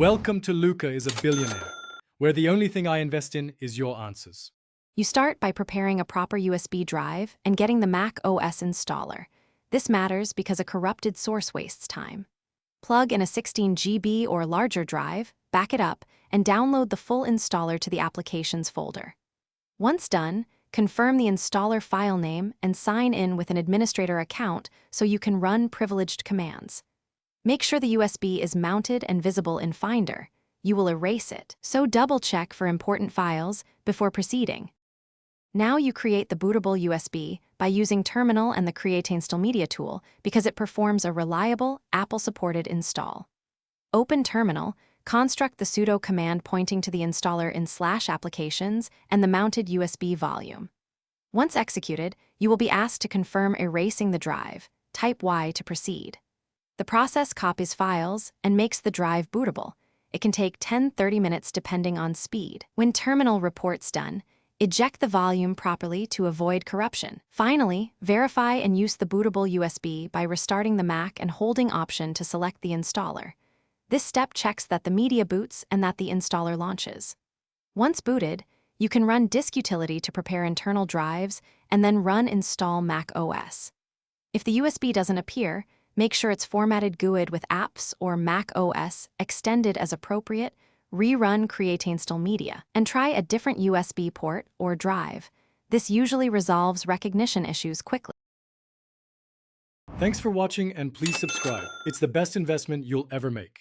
Welcome to Luca is a Billionaire, where the only thing I invest in is your answers. You start by preparing a proper USB drive and getting the Mac OS installer. This matters because a corrupted source wastes time. Plug in a 16 GB or larger drive, back it up, and download the full installer to the Applications folder. Once done, confirm the installer file name and sign in with an administrator account so you can run privileged commands. Make sure the USB is mounted and visible in Finder. You will erase it, so double-check for important files before proceeding. Now you create the bootable USB by using Terminal and the Create Install Media tool because it performs a reliable, Apple-supported install. Open Terminal, construct the sudo command pointing to the installer in /applications and the mounted USB volume. Once executed, you will be asked to confirm erasing the drive. Type Y to proceed. The process copies files and makes the drive bootable. It can take 10-30 minutes depending on speed. When terminal report's done, eject the volume properly to avoid corruption. Finally, verify and use the bootable USB by restarting the Mac and holding Option to select the installer. This step checks that the media boots and that the installer launches. Once booted, you can run disk utility to prepare internal drives and then run install Mac OS. If the USB doesn't appear, make sure it's formatted GUID with apps or Mac OS extended as appropriate, rerun Create Install Media, and try a different USB port or drive. This usually resolves recognition issues quickly. Thanks for watching and please subscribe. It's the best investment you'll ever make.